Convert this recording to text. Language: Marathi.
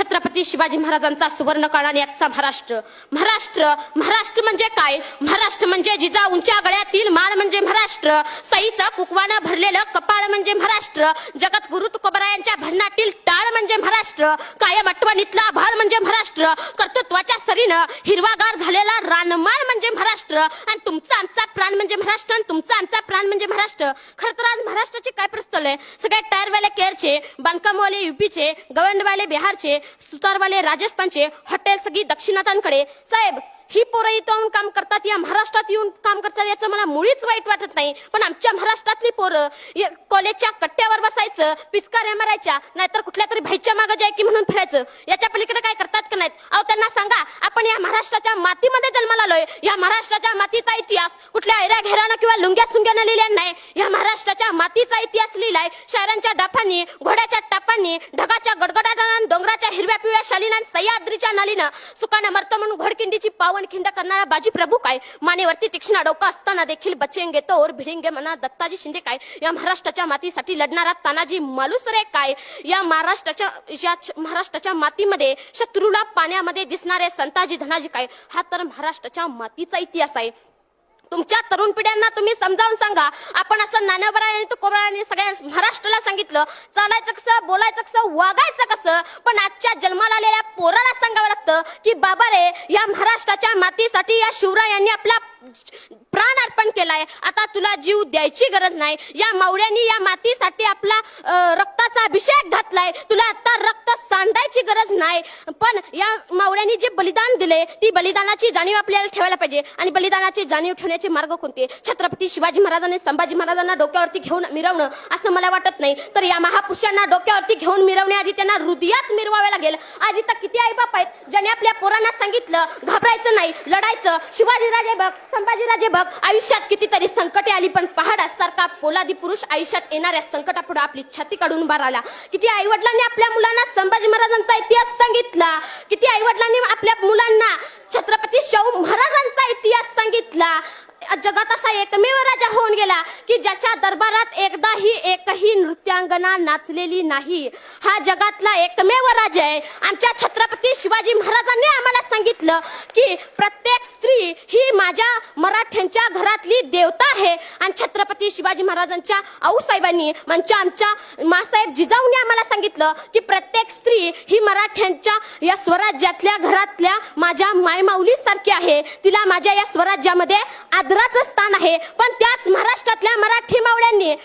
छत्रपती शिवाजी महाराजांचा सुवर्ण काळ आणि आजचा महाराष्ट्र. महाराष्ट्र म्हणजे काय? महाराष्ट्र म्हणजे जिजा उंच्या गळ्यातील माळ म्हणजे महाराष्ट्र. सईचं कुकवानं भरलेलं कपाळ म्हणजे महाराष्ट्र. जगत गुरु तुकोबरायांच्या भजनातील टाळ म्हणजे महाराष्ट्र. कायम आठवणीतला भाळ म्हणजे महाराष्ट्र. कर्तृत्वाच्या सरीनं हिरवागार झालेला रानमाळ म्हणजे महाराष्ट्र. आणि तुमचा आमचा प्राण म्हणजे महाराष्ट्र. आणि तुमचा आमचा प्राण म्हणजे महाराष्ट्र. खरं तर आज महाराष्ट्राची काय परिस्थिती आहे? सगळे टायरवाले केरळचे, बांधकामवाले युपीचे, गवंडवाले बिहारचे, सुतारवाले राजस्थानचे, हॉटेल सगळी दक्षिणातांकडे. साहेब, ही पोरं इथं येऊन काम करतात, या महाराष्ट्रात येऊन काम करतात, याचं मला मुळीच वाईट वाटत नाही. पण आमच्या महाराष्ट्रातली पोरं कॉलेजच्या कट्ट्यावर बसायचं, पिचकाऱ्या मारायच्या, नाहीतर कुठल्या तरी भाईच्या मागे जाय की म्हणून फिरायचं. याच्या पलीकडे काय करतात का नाहीत? अहो, त्यांना सांगा, आपण या महाराष्ट्राच्या मातीमध्ये जन्माला आलोय. या महाराष्ट्राच्या मातीचा इतिहास कुठल्या ऐऱ्या घेरानं किंवा लुंग्या सुंग्यानं लिहिलेला नाही. या महाराष्ट्राच्या मातीचा इतिहास लिहिलाय शायरांच्या डाफांनी, घोड्याच्या टापांनी, ढगाच्या गडगडाटानं, डोंगराच्या हिरव्या पिवळ्या शालीनं, सह्याद्रीच्या नालीनं. सुकानं मरतो म्हणून घोडकिंडीची पावन खिंड करणारा बाजी प्रभू काय? मानेवरती तीक्ष्ण डोका असताना देखील बचेंगे तो और भिडेंगे म्हणा दत्ताजी शिंदे काय? या महाराष्ट्राच्या मातीसाठी लढणारा तानाजी मालुसरे काय? या महाराष्ट्राच्या मातीमध्ये शत्रूला पाण्यामध्ये दिसणारे संताजी धनाजी काय? हा तर महाराष्ट्राच्या मातीचा इतिहास आहे. तुमच्या तरुण पिढ्यांना तुम्ही समजावून सांगा. आपण असं नानबरा आणि तुकोबरायांनी सगळ्या महाराष्ट्राला सांगितलं चालायचं कसं, बोलायचं कसं, वागायचं कसं. पण आजच्या जन्माला आलेल्या पोराला सांगावं लागतं की बाबा रे, या महाराष्ट्राच्या मातीसाठी या शिवरायांनी आपला प्राण अर्पण केलाय. आता तुला जीव द्यायची गरज नाही. या मावळ्यांनी या मातीसाठी आपला रक्ताचा अभिषेक घातलाय. तुला आता रक्त सांडायची गरज नाही. पण या मावळ्यांनी जे बलिदान दिले, ती बलिदानाची जाणीव आपल्याला ठेवायला पाहिजे. आणि बलिदानाची जाणीव ठेवण्याचे मार्ग कोणते? छत्रपती शिवाजी महाराजांनी संभाजी महाराजांना डोक्यावरती घेऊन मिरवणं असं मला वाटत नाही. तर या महापुरुषांना डोक्यावरती घेऊन मिरवण्याआधी त्यांना हृदयात मिरवावे लागेल. आज इथं किती आई बाप आहेत ज्याने आपल्या पोरांना सांगितलं घाबरायचं नाही, लढायचं. शिवाजीराजे बघ, संभाजीराजे बघ, आयुष्यात कितीतरी संकटे आली, पण पहाडासारखा पोलादी पुरुष आयुष्यात येणाऱ्या संकटापुढे आपली छाती काढून उभा राहिला. किती आई वडिलांनी आपल्या मुलांना संभाजी महाराजांचा इतिहास सांगितला. किती आई वडिलांनी आपल्या मुलांना छत्रपती शाहू महाराजांचा इतिहास सांगितला. जगात असा एकमेव राजा होऊन गेला की ज्याच्या दरबारात एकही नृत्यांगना नाचलेली नाही. हा जगातला एकमेव राजा आहे. आमच्या छत्रपती शिवाजी महाराजांनी आम्हाला सांगितलं की प्रत्येक स्त्री ही माझ्या मराठ्यांच्या घरातली देवता आहे. आणि छत्रपती शिवाजी महाराजांच्या आऊसाहेबांनी आमच्या मासाहेब जिजाऊंनी आम्हाला सांगितलं की प्रत्येक स्त्री ही मराठ्यांच्या या स्वराज्यातल्या घरातल्या माझ्या मायमाऊली सारखी आहे. तिला माझ्या या स्वराज्यामध्ये आदराचं स्थान आहे. पण त्याच महाराष्ट्रातल्या मराठी मावळ्यांनी